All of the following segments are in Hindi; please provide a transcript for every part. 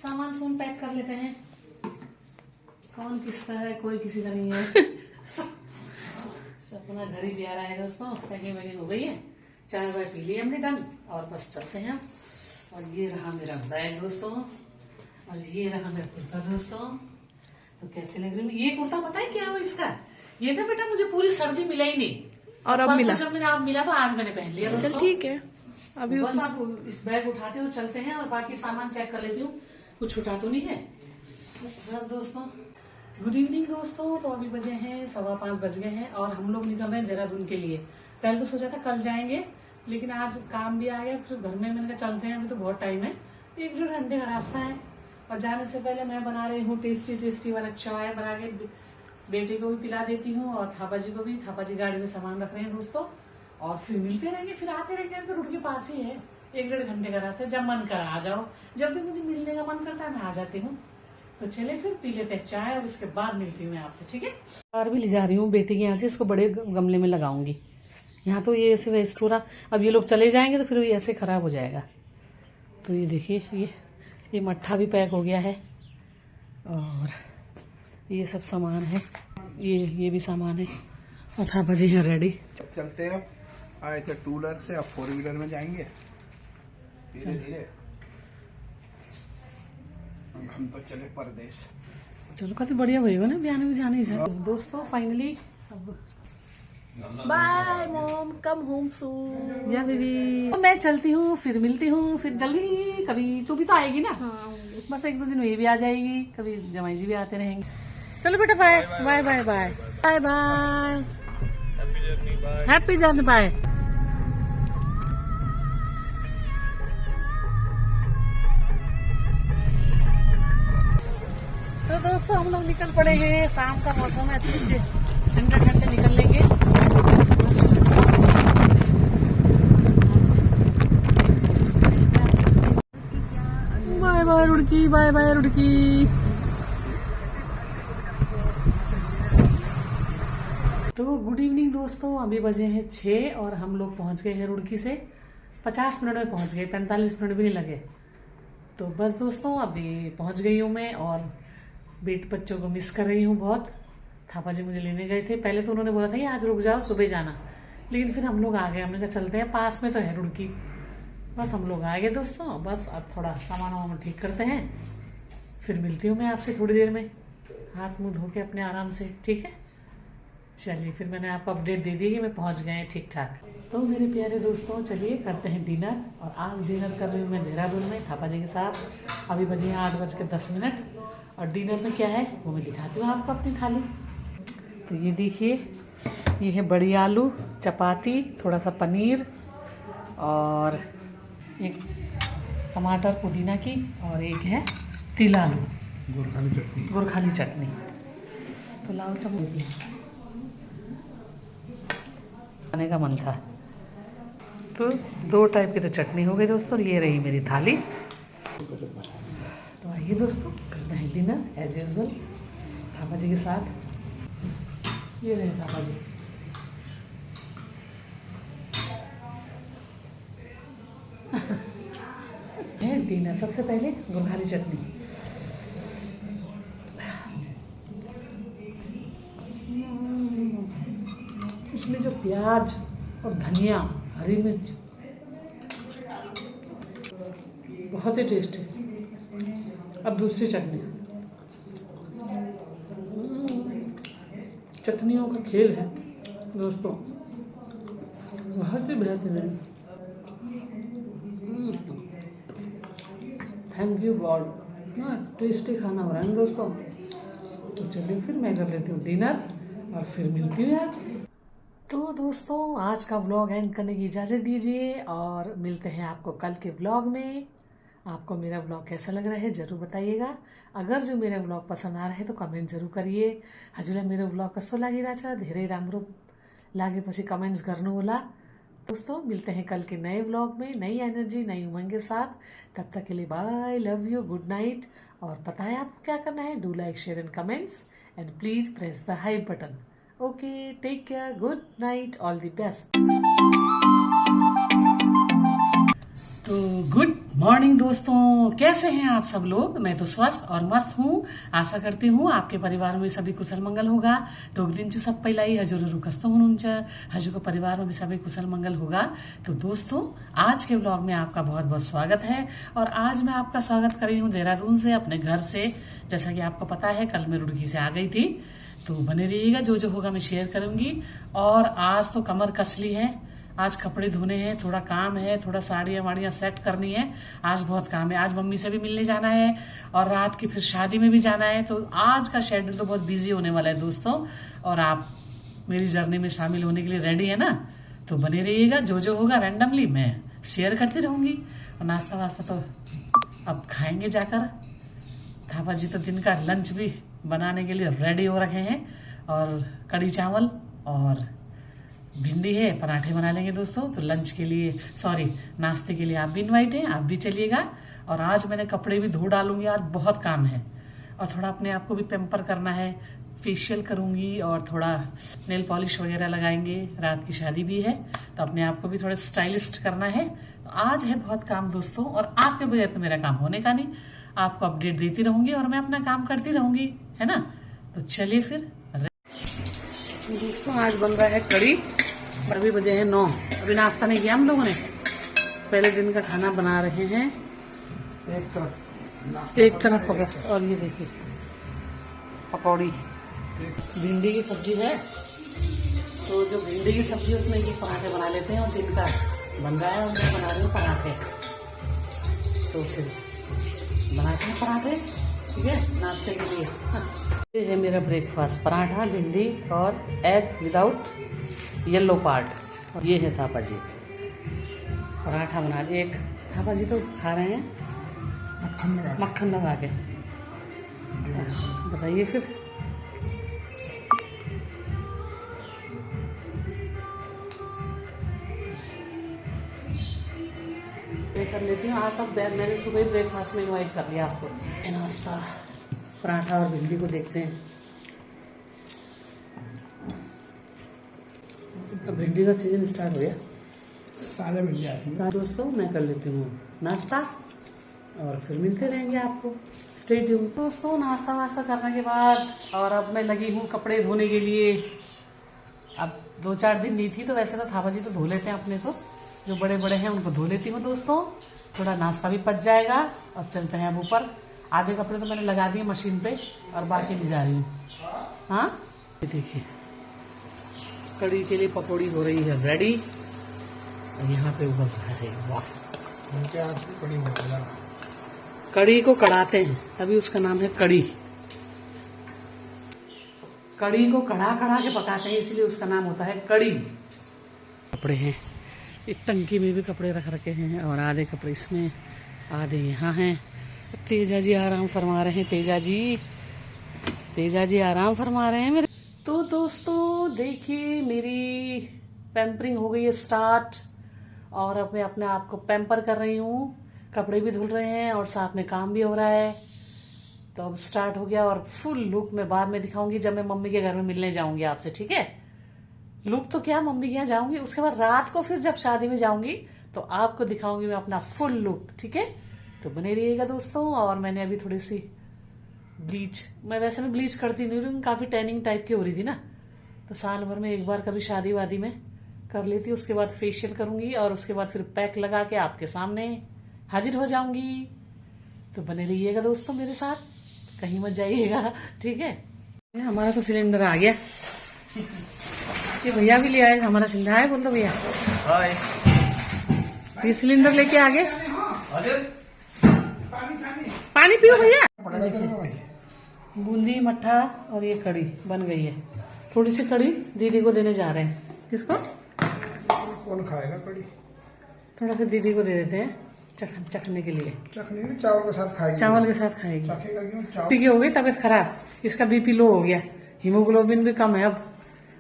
सामान सुन पैक कर लेते हैं। कौन किसका है, कोई किसी का नहीं है। अपना घर ही भी आ रहा है दोस्तों। पैकिंग वैकिंग हो गई है, चाय वाय पी ली हमने डन, और बस चलते हैं। और ये रहा मेरा बैग दोस्तों, और ये रहा मेरा कुर्ता दोस्तों। तो कैसे लग रही है ये कुर्ता? पता है क्या हो इसका? ये ना बेटा मुझे पूरी सर्दी मिला ही नहीं, और अब मिला। जब मैंने आप मिला तो आज मैंने पहन लिया दोस्तों। ठीक है, अभी बस आप इस बैग उठाते हो चलते हैं, और बाकी सामान चेक कर लेती हूँ, कुछ छुटा तो नहीं है। बस दोस्तों, गुड इवनिंग दोस्तों। तो अभी बजे हैं 5:15 बज गए हैं, और हम लोग निकल रहे हैं देहरादून के लिए। पहले तो सोचा था कल जाएंगे, लेकिन आज काम भी आ गया। फिर घर में मैंने कहा चलते हैं, अभी तो बहुत टाइम है, 1-1.5 घंटे का रास्ता है। और जाने से पहले मैं बना रही हूँ टेस्टी वाला चाय बना के बेटे को भी पिला देती हूँ, और थापा जी को भी। थापा जी गाड़ी में सामान रख रहे हैं दोस्तों, और फिर मिलते रहेंगे, फिर आते रहेंगे। तो रोड के पास ही है, 1-1.5 घंटे का रास्ता है। जब मन करा आ जाओ, जब भी मुझे मिलने का मन करता है मैं आ जाती हूँ। तो चले फिर पी लेते हैं चाय, और उसके बाद मिलती हूँ मैं आपसे, ठीक है। और भी ले जा रही हूँ बेटे के यहाँ से, इसको बड़े गमले में लगाऊंगी। यहाँ तो ये ऐसे वेस्ट हो रहा, अब ये लोग चले जाएंगे तो फिर ये ऐसे खराब हो जाएगा। तो ये देखिए, ये मट्ठा भी पैक हो गया है, और ये सब सामान है, ये भी सामान है, और थापा जी हैं रेडी। चलते हैं। आए थे 2 व्हीलर से, अब 4 व्हीलर में जाएंगे धीरे धीरे। हम तो चले परदेश। चलो काफी बढ़िया होएगा ना, बयान भी जाने दोस्तों। फाइनली अब bye mom, come home soon. या बेबी, तो मैं चलती हूँ, फिर मिलती हूँ, फिर जल्दी। कभी तू भी तो आएगी ना? हाँ, बस 1-2 दिन में ये भी आ जाएगी, कभी जमाई जी भी आते रहेंगे। चलो बेटा, bye bye bye bye bye bye, happy journey, bye. तो दोस्तों हम लोग निकल पड़े हैं। शाम का मौसम है, अच्छे ठंडे निकल लेंगे। Bye bye Roorkee, bye bye Roorkee. तो गुड इवनिंग दोस्तों, अभी बजे हैं 6, और हम लोग पहुंच गए हैं रुड़की से। 50 मिनट में पहुंच गए, 45 मिनट भी नहीं लगे। तो बस दोस्तों, अभी पहुंच गई हूँ मैं, और बच्चों को मिस कर रही हूँ बहुत। थापा जी मुझे लेने गए थे, पहले तो उन्होंने बोला था कि आज रुक जाओ, सुबह जाना, लेकिन फिर हम लोग आ गए। हमने कहा चलते हैं, पास में तो है रुड़की। बस हम लोग आ गए दोस्तों। बस अब थोड़ा सामान वामान ठीक करते हैं, फिर मिलती हूँ मैं आपसे थोड़ी देर में, हाथ मुंह धो के अपने आराम से, ठीक है। चलिए, फिर मैंने आपको अपडेट दे दी कि मैं पहुँच गए हैं ठीक ठाक। तो मेरे प्यारे दोस्तों, चलिए करते हैं डिनर। और आज डिनर कर रही हूँ मैं देहरादून में थापा जी के साथ। अभी बजे हैं 8:10, और डिनर में क्या है वो मैं दिखाती हूँ आपको अपनी थाली। तो ये देखिए, ये है बड़ी आलू, चपाती, थोड़ा सा पनीर, और एक टमाटर पुदीना की, और एक है तिल आलू गुरखाली चटनी। तो लाओ चम्मच, खाने का मन था। तो 2 टाइप की तो चटनी हो गई दोस्तों, और ये रही मेरी थाली। तो आइए दोस्तों, करते हैं डिनर एज यूजुअल थापा जी के साथ। ये रहे थापा जी। है डिनर, सबसे पहले गुरखाली चटनी। इसमें जो प्याज और धनिया, हरी मिर्च, बहुत ही टेस्टी। अब दूसरी चटनी, चटनियों का खेल है दोस्तों, बहुत ही बेहतरीन है। थैंक यू गॉड, टेस्टी खाना हो रहा है दोस्तों। तो चलिए फिर मैं कर लेती हूँ डिनर, और फिर मिलती हूँ आपसे। तो दोस्तों, आज का व्लॉग एंड करने की इजाज़त दीजिए, और मिलते हैं आपको कल के व्लॉग में। आपको मेरा व्लॉग कैसा लग रहा है ज़रूर बताइएगा। अगर जो मेरा व्लॉग पसंद आ रहा है तो कमेंट जरूर करिए। हजुरलाई मेरो व्लॉग कस्तो लागिरहेछ, धेरै राम्रो लागेपछि कमेंट्स गर्नु होला। दोस्तों, मिलते हैं कल के नए व्लॉग में, नई एनर्जी, नई उमंग के साथ। तब तक के लिए bye, love you, good night. और पता है आपको क्या करना है, do like, share and comments, and please press the hype button. Okay, take care, good night, all the best. तो गुड मॉर्निंग दोस्तों, कैसे हैं आप सब लोग। मैं तो स्वस्थ और मस्त हूँ। आशा करती हूँ आपके परिवार में सभी कुशल मंगल होगा। टोक दिन चु सब पहिलाई हजुरहरू कस्तो हुनुहुन्छ, हजुरको परिवार में भी सभी कुशल मंगल होगा। तो दोस्तों आज के ब्लॉग में आपका बहुत बहुत स्वागत है। और आज मैं आपका स्वागत कर रही हूँ देहरादून से, अपने घर से। जैसा कि आपको पता है कल मैं रुड़की से आ गई थी, तो बने रहिएगा, जो जो होगा मैं शेयर करूंगी। और आज तो कमर कस ली है, आज कपड़े धोने हैं, थोड़ा काम है, थोड़ा साड़ियाँ वाड़ियाँ सेट करनी है। आज बहुत काम है, आज मम्मी से भी मिलने जाना है और रात की फिर शादी में भी जाना है। तो आज का शेड्यूल तो बहुत बिजी होने वाला है दोस्तों। और आप मेरी जर्नी में शामिल होने के लिए रेडी है ना, तो बने रहिएगा, जो जो होगा रैंडमली मैं शेयर करती रहूंगी। और नाश्ता वास्ता तो अब खाएंगे जाकर। थापा जी तो दिन का लंच भी बनाने के लिए रेडी हो रखे हैं, और कड़ी चावल और भिंडी है, पराठे बना लेंगे दोस्तों। तो लंच के लिए, सॉरी नाश्ते के लिए आप भी इनवाइट हैं, आप भी चलिएगा। और आज मैंने कपड़े भी धो डालूंगी, आज बहुत काम है। और थोड़ा अपने आप को भी पेम्पर करना है, फेशियल करूंगी और थोड़ा नेल पॉलिश वगैरह लगाएंगे। रात की शादी भी है तो अपने आप को भी थोड़ा स्टाइलिस्ट करना है। तो आज है बहुत काम दोस्तों, और आपके बगैर तो मेरा काम होने का नहीं। आपको अपडेट देती रहूंगी और मैं अपना काम करती रहूंगी, है ना। तो चलिए फिर दोस्तों, आज बन रहा है कड़ी। अभी बजे हैं 9, अभी नाश्ता नहीं किया हम लोगों ने, पहले दिन का खाना बना रहे हैं। एक तरफ पकड़, और ये देखिए पकौड़ी, भिंडी की सब्जी है। तो जो भिंडी की सब्जी है उसमें ये पराठे बना लेते हैं, और दिन का बन रहा है और मैं बना रही हूँ पराठे। तो फिर बनाते हैं पराठे, ठीक है, नाश्ते के लिए। ये है मेरा ब्रेकफास्ट, पराठा, भिंडी और एग विदाउट येलो पार्ट। और ये है थापा जी, पराठा बना दिए। एक थापा जी तो खा रहे हैं मक्खन लगा के। बताइए फिर। मैं कर लेती हूँ। आज तक मैंने सुबह ही ब्रेकफास्ट में इनवाइट कर लिया आपको। नाश्ता पराठा और भिंडी को देखते हैं। अब भिंडी का सीजन स्टार्ट हो गया, ताजा भिंडी आती है। दोस्तों मैं कर लेती हूँ नाश्ता और फिर मिलते रहेंगे आपको। स्टे ट्यून दोस्तों। नाश्ता वास्ता करने के बाद और अब मैं लगी हूँ कपड़े धोने के लिए। अब 2-4 दिन नहीं थी तो वैसे तो थापा जी तो धो लेते हैं अपने, तो जो बड़े बड़े हैं उनको धो लेती हूँ दोस्तों। थोड़ा नाश्ता भी पच जाएगा। अब चलते हैं अब ऊपर। आधे कपड़े तो मैंने लगा दिए मशीन पे और बाकी भी जा रही हूँ। हाँ देखिए, कड़ी के लिए पकौड़ी हो रही है रेडी, और यहाँ पे उबल रहा है। वाह, कड़ी को कढ़ाते हैं तभी उसका नाम है कड़ी। कड़ी को कढ़ा कढ़ा के पकाते हैं इसलिए उसका नाम होता है कड़ी। कपड़े हैं, एक टंकी में भी कपड़े रख रखे हैं, और आधे कपड़े इसमें, आधे यहाँ हैं। तेजा जी आराम फरमा रहे हैं, तेजा जी आराम फरमा रहे हैं मेरे। तो दोस्तों देखिए, मेरी पैम्परिंग हो गई है स्टार्ट, और अब मैं अपने आप को पैम्पर कर रही हूँ। कपड़े भी धुल रहे हैं और साथ में काम भी हो रहा है। तो अब स्टार्ट हो गया, और फुल लुक मैं बाद में दिखाऊंगी जब मैं मम्मी के घर में मिलने जाऊंगी आपसे, ठीक है। लुक तो क्या, मम्मी के यहाँ जाऊंगी, उसके बाद रात को फिर जब शादी में जाऊंगी तो आपको दिखाऊंगी मैं अपना फुल लुक, ठीक है। तो बने रहिएगा दोस्तों। और मैंने अभी थोड़ी सी ब्लीच, मैं वैसे में ब्लीच करती नहीं हूँ, काफी टैनिंग टाइप की हो रही थी ना, तो साल भर में एक बार कभी शादी वादी में कर लेती। उसके बाद फेशियल करूंगी और उसके बाद फिर पैक लगा के आपके सामने हाजिर हो जाऊंगी। तो बने रहिएगा दोस्तों मेरे साथ, कहीं मत जाइएगा, ठीक है। हमारा तो सिलेंडर आ गया, ये भैया भी ले आए हमारा सिलेंडर। आए बोल दो भैया, ये सिलेंडर लेके आ गए। पानी पियो भैया। बूंदी मट्ठा और ये कड़ी बन गई है। थोड़ी सी कड़ी दीदी को देने जा रहे हैं। किसको? कौन खाएगा कड़ी? थोड़ा सा दीदी को दे देते हैं चखने के लिए। चखने चावल के साथ खाएगी। चावल के साथ खाएगी। चखेगा क्यों? चावल की हो गई तबीयत खराब, इसका बीपी लो हो गया, हीमोग्लोबिन भी कम है।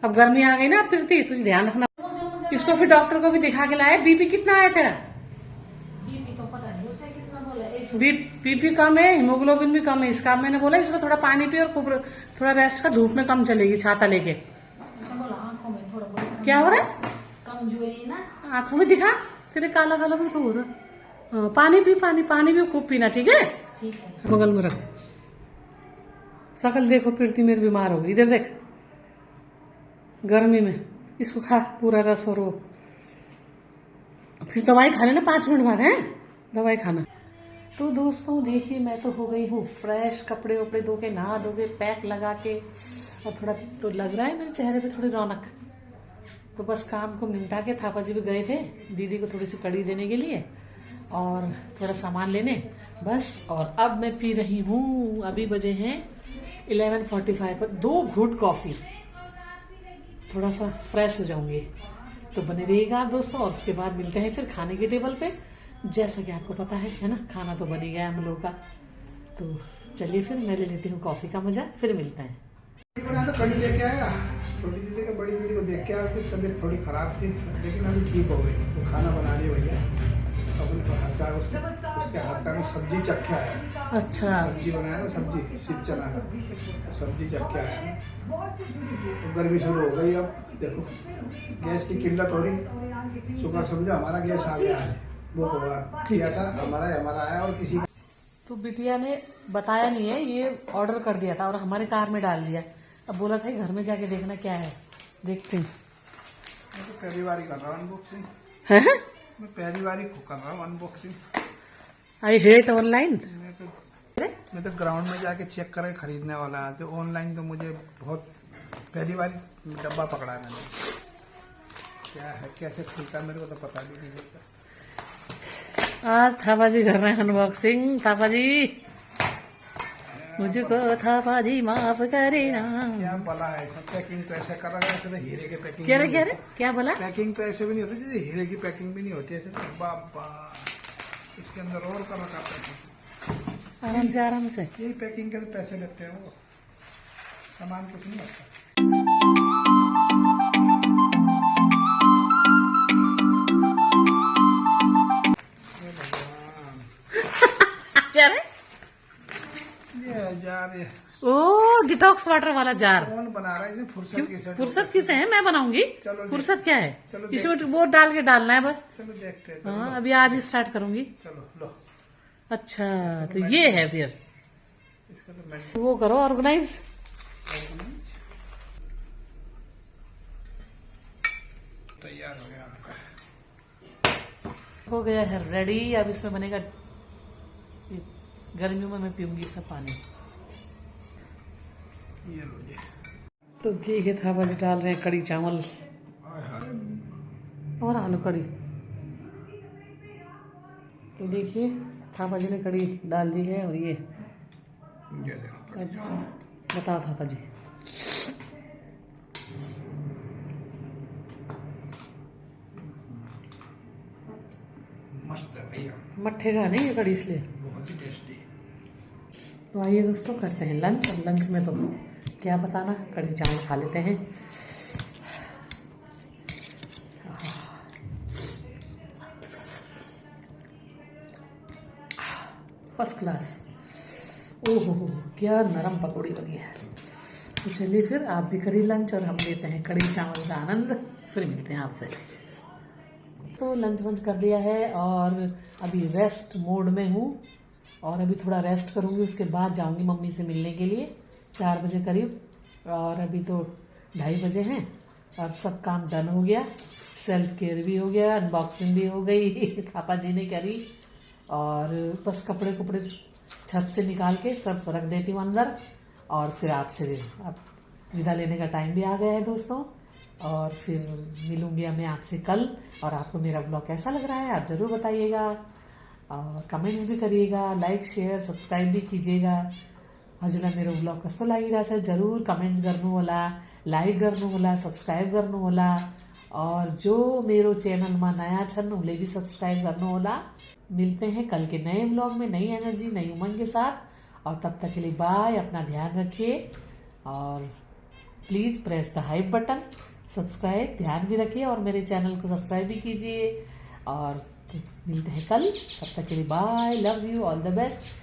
अब गर्मी आ गई ना प्रीति, तुझे ध्यान रखना। इसको फिर डॉक्टर को भी दिखा के लाए। बीपी कितना है तेरा? बीपी तो पता नहीं उसने कितना बोला। बीपी कम है, हीमोग्लोबिन भी कम है इसका। मैंने बोला इसको थोड़ा पानी पियो और थोड़ा रेस्ट का, धूप में कम चलेगी छाता लेके। आंखों में थोड़ा क्या हो रहा है? कमजोरी ना आंखों में दिखा, तेरे काला काला भी तो हो रहा। पानी पी, पानी भी खूब पीना, ठीक है? बगल में रख। शकल देखो प्रीति मेरी बीमार हो गई, इधर देख, गर्मी में। इसको खा पूरा रस, और वो फिर दवाई खा लेना 5 मिनट बाद, है दवाई खाना। तो दोस्तों देखिए, मैं तो हो गई हूँ फ्रेश, कपड़े वपड़े धो के, नहा धो के, पैक लगा के, और थोड़ा तो लग रहा है मेरे चेहरे पे थोड़ी रौनक। तो बस काम को निपटा के थापा जी भी गए थे दीदी को थोड़ी सी कड़ी देने के लिए और थोड़ा सामान लेने, बस। और अब मैं पी रही हूँ, अभी बजे हैं 11:45 पर 2 घूंट कॉफी, थोड़ा सा फ्रेश हो जाऊंगी। तो बने रहिएगा आप दोस्तों, और उसके बाद मिलते हैं फिर खाने के टेबल पे। जैसा कि आपको पता है ना, खाना तो बन ही गया हम लोग का। तो चलिए फिर मैं ले लेती हूँ कॉफी का मजा, फिर मिलते हैं। बना तो कड़ी लेके आया, छोटी दीदी का बड़ी दीदी को देख के आया, तबीयत थोड़ी खराब थी, लेकिन अभी ठीक हो गई। तो खाना बना दिया भैया, अपने हाथ का उसके हाथ का में सब्जी चख के आया। अच्छा, सब्जी बनाया ना, सब्जी सिर्फ चना का, तो सब्जी चख के आया। तो गर्मी शुरू हो गई, अब देखो गैस की किल्लत हो रही। सुबह समझो हमारा गैस आ गया है, वो होगा किया था हमारा आया, और किसी का। तो बिटिया ने बताया नहीं है, ये ऑर्डर कर दिया था और हमारे कार में डाल दिया। अब बोला था घर में जाके देखना क्या है, देखते हैं। मैं तो पहली बार ही कर रहा हूँ अनबॉक्सिंग, है? मैं पहली बार ही कर रहा हूँ अनबॉक्सिंग। I hate online. मैं तो ग्राउंड में जाके चेक करके खरीदने वाला है, तो ऑनलाइन तो मुझे बहुत पहली बार डब्बा पकड़ा है मैंने। क्या है, कैसे खुलता है, मेरे को तो पता भी नहीं चलता। आज थापा जी कर रहे हैं अनबॉक्सिंग। थापा जी, मुझको थापा जी माफ करे ना। क्या बोला है, पैकिंग तो ऐसे कर रहा है, ऐसे तो हीरे की पैकिंग। क्या बोला? पैकिंग तो ऐसे भी नहीं होती, जैसे हीरे की पैकिंग भी नहीं होती ऐसे। बाबा, इसके अंदर और कर रखा पैकिंग। आराम से यही पैकिंग के तो पैसे लेते हैं, वो सामान कुछ नहीं लगता। क्या रे? ये जार, ये ओ डिटॉक्स वाटर वाला जार। कौन बना रहा है इसे? फुर्सत किसे? फुर्सत किसे है, मैं बनाऊंगी। चलो फुर्सत क्या है, चलो इसमें वो डाल के डालना है बस। चलो देखते हैं। हाँ, अभी आज ही स्टार्ट करूंगी। चलो लो, अच्छा, तो ये है फिर, इसका तो मैं वो करो ऑर्गेनाइज। तैयार हो गया आपका, हो गया है रेडी। अब इसमें बनेगा, गर्मियों में मैं पीऊंगी सब पानी। ये लो जी। तो ये थापा जी डाल रहे हैं कड़ी चावल और आलू कड़ी। तो देखिए थापा जी ने कड़ी डाल दी है, और ये बताओ थापा जी। मस्त है भैया, मट्ठे का नहीं ये कड़ी, इसलिए बहुत ही टेस्टी। तो आइए दोस्तों करते हैं लंच। और लंच में तो क्या बताना, कड़ी चावल खा लेते हैं। First class. ओहो, क्या नरम पकौड़ी बनी है। तो चलिए फिर आप भी करिए लंच, और हम लेते हैं कड़ी चावल का आनंद, फिर मिलते हैं आपसे। तो लंच वंच कर लिया है और अभी रेस्ट मोड में हूँ, और अभी थोड़ा रेस्ट करूँगी, उसके बाद जाऊँगी मम्मी से मिलने के लिए 4 बजे करीब। और अभी तो 2:30 बजे हैं, और सब काम डन हो गया, सेल्फ केयर भी हो गया, अनबॉक्सिंग भी हो गई थापा जी ने करी। और बस कपड़े कुपड़े छत से निकाल के सब रख देती हूँ अंदर, और फिर आपसे अब विदा लेने का टाइम भी आ गया है दोस्तों। और फिर मिलूंगी मैं आपसे कल। और आपको मेरा ब्लॉग कैसा लग रहा है आप ज़रूर बताइएगा, और कमेंट्स भी करिएगा, लाइक शेयर सब्सक्राइब भी कीजिएगा। हजला मेरा ब्लॉग कस्तो लागिरहेछ जरूर कमेंट्स गर्नु होला, लाइक गर्नु होला, सब्सक्राइब गर्नु होला। और जो मेरो चैनलमा नयाँ छन् उनले भी सब्सक्राइब गर्नु होला। मिलते हैं कल के नए ब्लॉग में, नई एनर्जी नई उमंग के साथ। और तब तक के लिए बाय, अपना ध्यान रखिए, और please press the hype button, subscribe ध्यान भी रखिए, और मेरे चैनल को सब्सक्राइब भी कीजिए। और मिलते हैं कल, तब तक के लिए bye, love you, all the best.